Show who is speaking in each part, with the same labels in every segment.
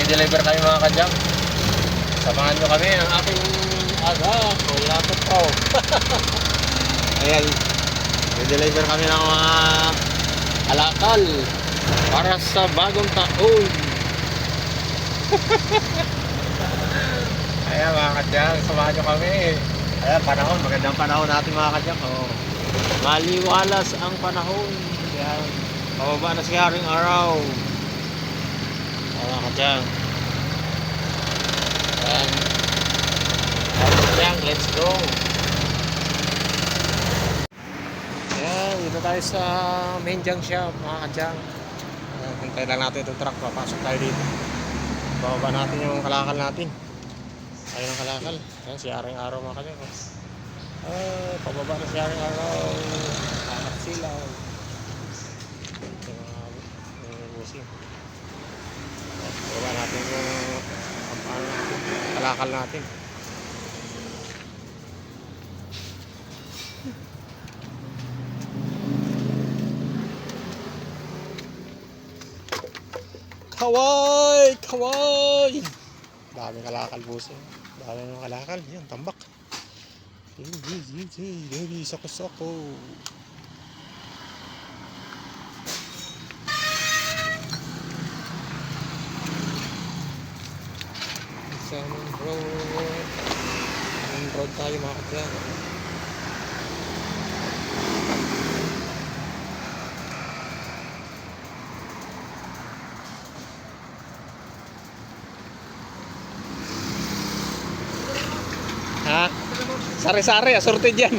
Speaker 1: Magdi-deliver kami mga kadyang. Samahan nyo kami ng aking aga. Kuya po. Ayan. Magdi-deliver kami ng mga alakal para sa bagong taon. Ayan mga kadyang, samahan nyo kami. Ayan, panahon. Magandang panahon natin mga kadyang. Oh. Maliwalas ang panahon. Ayan. Pababa na si Haring Araw. Mga kadyang. Ayan. Kadyang, let's go. Ayan, dito tayo sa main junk shop mga kadyang. Hintay lang natin itong truck. Papasok tayo dito. Bababa natin yung kalakal natin. Ayun ang kalakal. Ayan, si Haring Araw mga kadyang. Pababa na si Haring Araw. Anak silaw. Busing. Baba natin yung kalakal natin. Kaway! Kaway! Dami kalakal busing. Dami ng kalakal. Yan, tambak. Baby, sako-sako. Salmon road tayo mga kadyang. Ha? Sari-sari, assorted yan.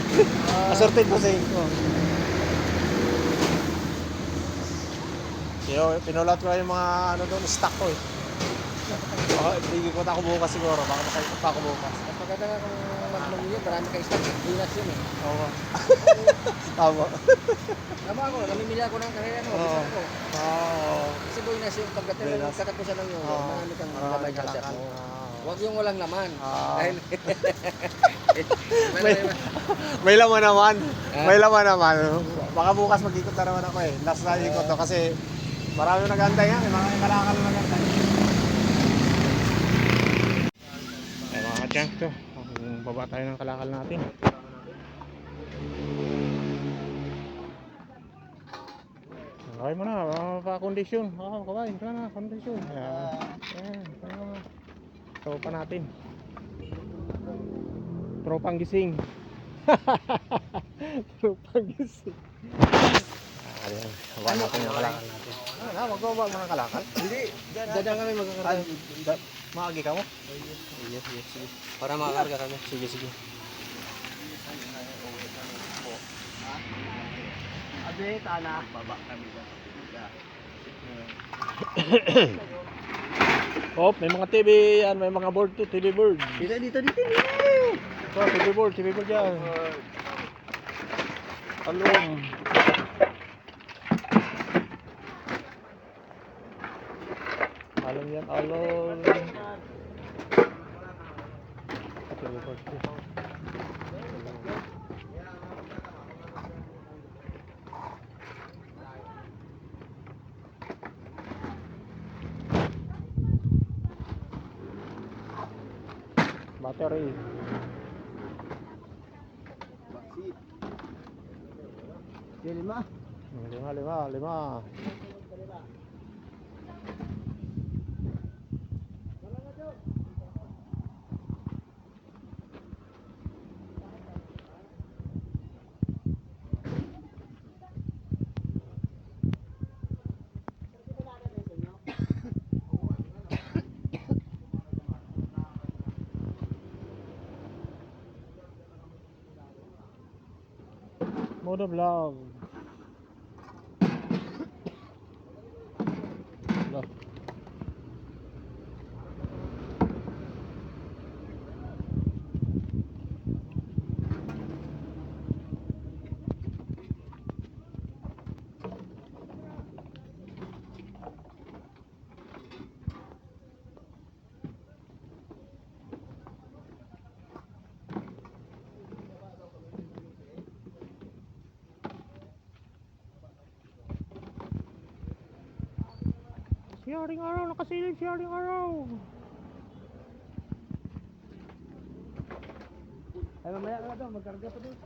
Speaker 1: Assorted po sa inyo. Yo, pinulat ko yung mga ano doon, stock ko eh. Hindi ko ako bukas siguro. Baka makikita pa ako bukas.
Speaker 2: Maganda nga kung mag-yun, marami kayo stock. Binas yun eh.
Speaker 1: Oo. Tama.
Speaker 2: Tama ako, namimili ako ng kanila no.
Speaker 1: Oo.
Speaker 2: Gusto ko. Kasi binas yung pagkatapusan ng yun. Marami kang lamay sa stock mo. Huwag yung walang laman. Dahil
Speaker 1: may laman naman. May laman naman. Baka bukas mag-ikot na naman ako eh. Last na ikot to kasi marami nag-antay nga. May mga kalakal na nag-antay. Ay mga kadyang to. Baba tayo ng kalakal natin. Kaway mo na. Pa-kondisyon. Kaway. Ito na. Kondisyon. Ayan. Tropa natin. Tropang gising. Tropang gising. Ayan. Baba natin yung kalakal natin. Magbaba mo ng kalakal?
Speaker 2: hindi, dyan kami magkakarga.
Speaker 1: Maagi ka mo?
Speaker 2: Yes. Para makakarga kami.
Speaker 1: Sige.
Speaker 2: Abi, tana. Baba kami dyan.
Speaker 1: Oh, may mga TV yan, may mga board to, TV board.
Speaker 2: Dito.
Speaker 1: So, TV board yan. Along. Along yan, along. TV board to. Battery.
Speaker 2: Lima.
Speaker 1: Lima. Motovlog. Si Aring Araw, nakasilip si Aring Araw.
Speaker 2: Ay, mamaya ka daw, magkarga pa doon.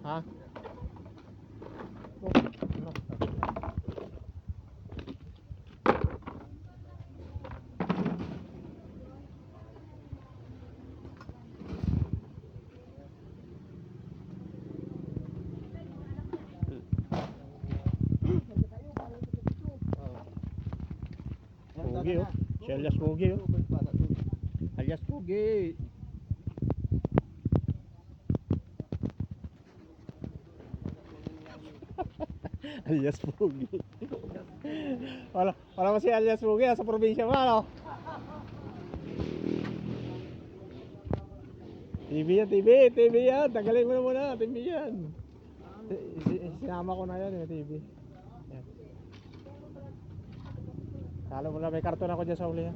Speaker 1: Ha? Oh, ano? Pugi oh. Si alias Pugi oh. Alias Pugi. Alias Pugi. Wala mo si alias Pugi sa probinsya mo ano? TV yan. Tagalin mo na muna, TV yan. Sinama ko na yan yung TV. Yan. Kala mo na may karton ako dyan sa uli ha.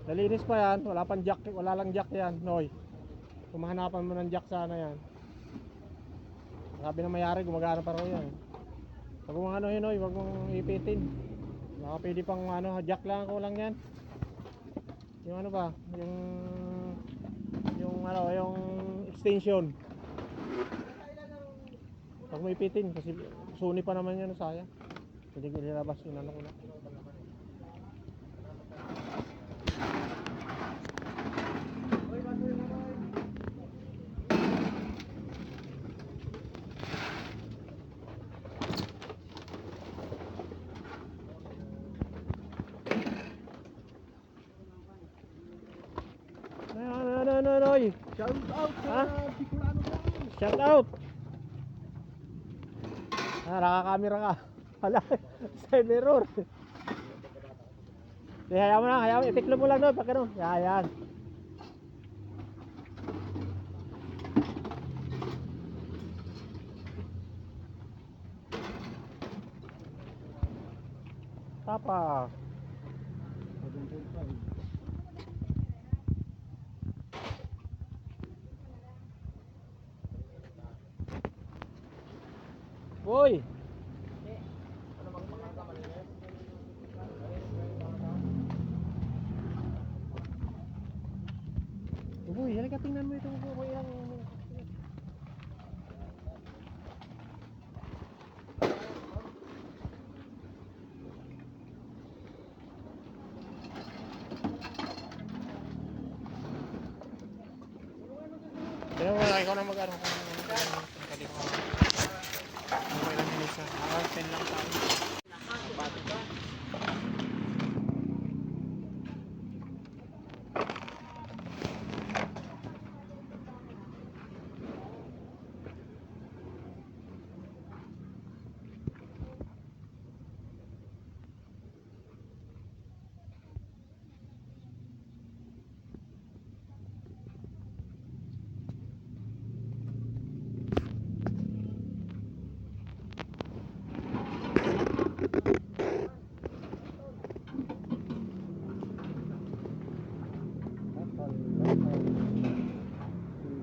Speaker 1: Nalinis pa yan, wala pang jack, wala lang jack yan, Noy. Kung mahanapan mo ng jack sana yan. Sabi ng mayari, gumagana pa rin yan. Huwag mong ano yun, Noy, huwag mong ipitin. Baka pwede pang ano, jack lang kulang yan. Yung ano ba, yung ano, yung extension. Huwag mo ipitin kasi Sony pa naman yan, sayang. Hindi ko nilabas yun, ano ko na. Noy.
Speaker 2: Shout out
Speaker 1: Ha?
Speaker 2: sa Bicolano dyan.
Speaker 1: Shout out. Nakakamera ka. Hala, side mirror. Hayaan mo na, itiklo mo lang doon, pag ano. Yan. Tapa. Boy. Boy, halika tingnan mo itong boy ang Pero ikaw na mag-ano kung pwede ko. Okay lang yun isa. 10 lang tayo. Pati ka.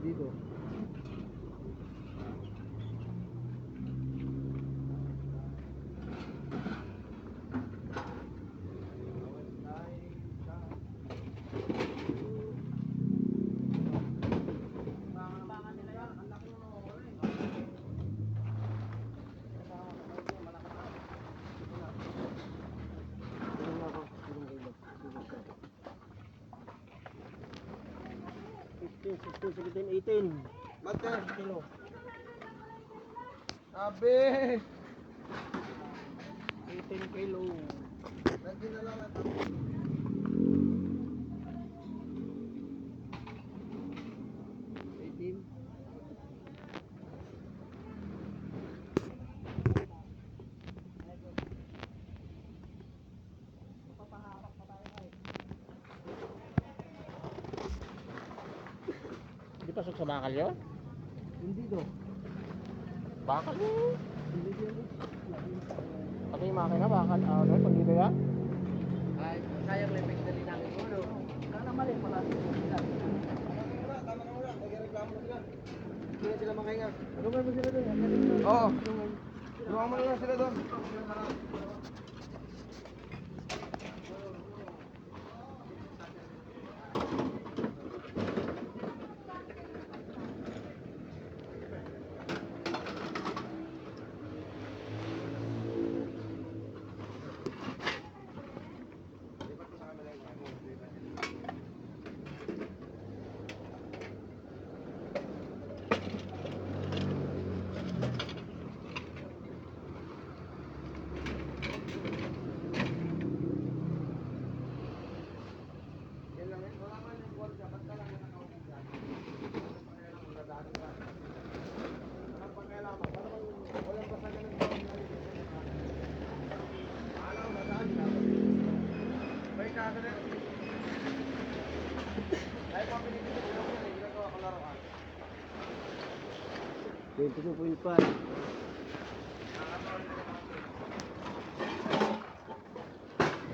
Speaker 2: Dito. Mate, kilo. Sabi!
Speaker 1: 18 kilo.
Speaker 2: Lagi na lang ito. 18.
Speaker 1: Hindi pasok sa bakal yun?
Speaker 2: Hindi do.
Speaker 1: Bakal yun.
Speaker 2: Hindi yun.
Speaker 1: Pati yung makina bakal. Ano, pag dito yan?
Speaker 2: sayang lang yung dali namin ulo. Kala mali pala.
Speaker 3: Tama na muna, nagreklamo na sila.
Speaker 2: Hindi na sila makahinga.
Speaker 3: Tulungan mo sila doon. Oo. Tulungan mo na lang sila doon.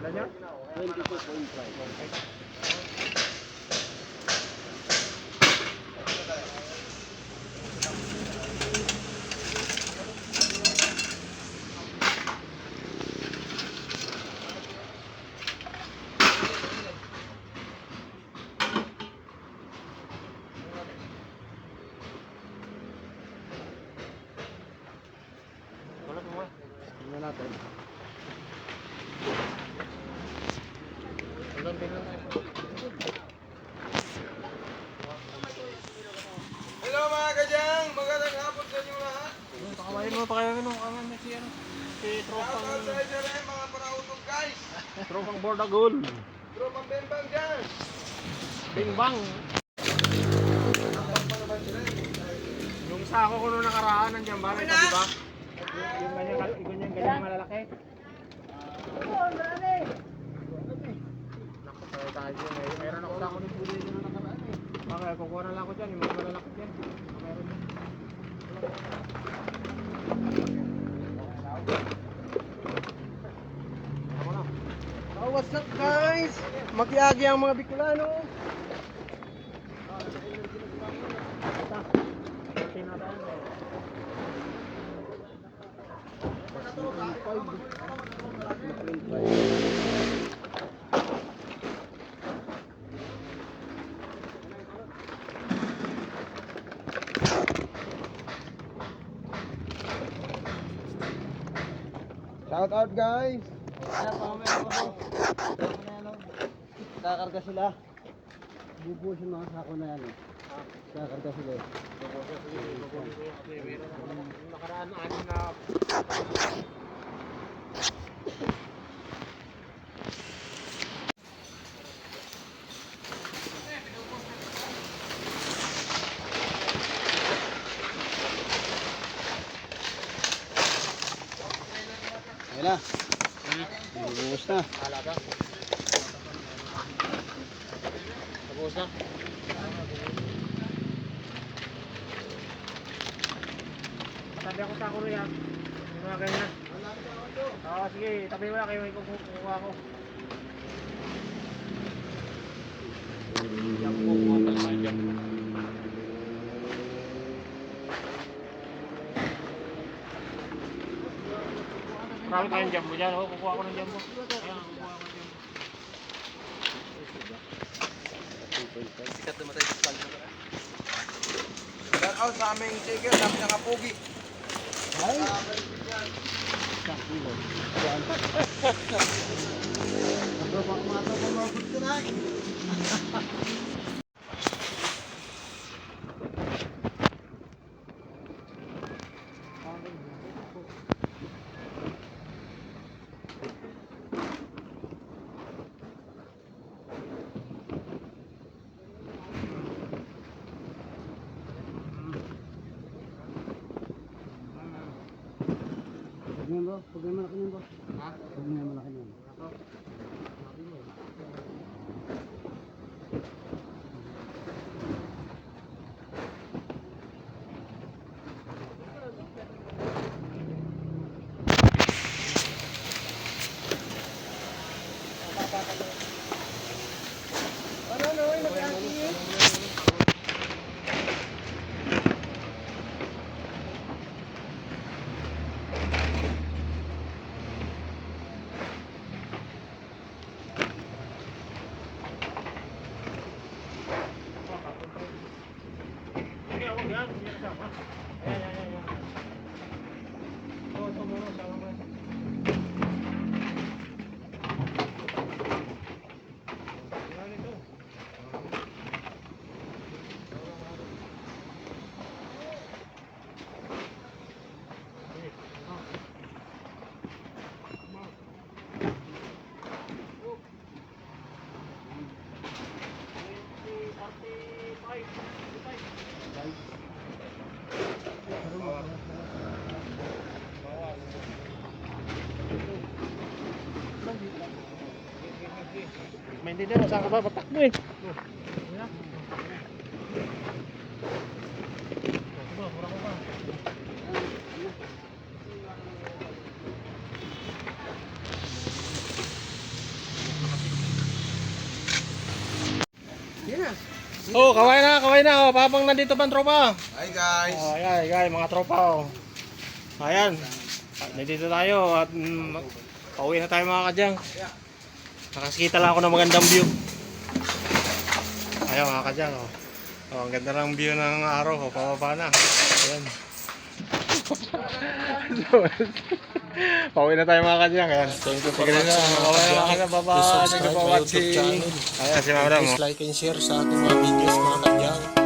Speaker 1: Wala niya?
Speaker 2: 22.5.
Speaker 1: Wala mo.
Speaker 3: Tingnan natin.
Speaker 1: Hanggang din lang.
Speaker 3: Hello mga kadyang! Magandang hapon sa inyo lahat.
Speaker 1: Pakawain mo, pakawain mo. Kaman na si ano. Si
Speaker 3: Shoutout sa inyo rin mga parautog guys.
Speaker 1: Tropang Bordagol.
Speaker 3: Tropang bembang dyan.
Speaker 1: Bingbang. Yung sako ko nung nakaraan, nandiyan ba? Ito, di ba? Yung ganyan malalaki. Naku, tayo tayo dyan. Meron ako sako ng buday nung nakaraan eh. Bakit? Kukuha na lang ako dyan. Yung mga malalaki dyan. Meron dyan. Ako na.
Speaker 3: Oh, what's up guys? Makiagi ang mga Bicolano. Shout out guys. Kakarga sila. Bubuhos yung mga sako na yan eh. Kakarga sila eh.
Speaker 1: Nakaraan anin na
Speaker 3: Ayan na. Bubuhos na.
Speaker 1: alaga. Tapos na. Tabi ako sa kulo yan. Yung mga ganyan. Oo, sige. Tabi mo na kayo. Kukuha ko. Yan, kukuha talaga dyan. Marami tayong jumbo dyan. Oh, kukuha ko ng jumbo. Ayan, kukuha ko ng jumbo.
Speaker 2: Sikat naman tayo sa pagkakas.
Speaker 3: Shout out sa aming chicken. Sabi na kapugi. Ay! Pagyan bro, pagyan malaki niyan bro.
Speaker 1: Ha?
Speaker 3: Pagyan malaki niyan.
Speaker 1: Ako? Sabi mo. Maintindihan mo, saan ka ba? Patakbo eh.
Speaker 2: Yan na.
Speaker 1: Oh, kaway na, kaway na. Oh, papang nandito pa ang tropa.
Speaker 4: Hi guys!
Speaker 1: Oh, ayan, mga tropa. Oh. Ayan. Nandito tayo at pauwi na tayo mga kadyang. Nakasikita lang ako ng magandang view. Ayan mga kadyang. Oh. Oh, ang ganda ng view ng araw. Oh, pababa na. Ayan. Pauwi na tayo mga kadyang. Ayan. Thank you for watching mga kadyang. Bye-bye. Thank you for watching. Ayan si Ma'am. Please like and share sa ating mga videos mga kadyang.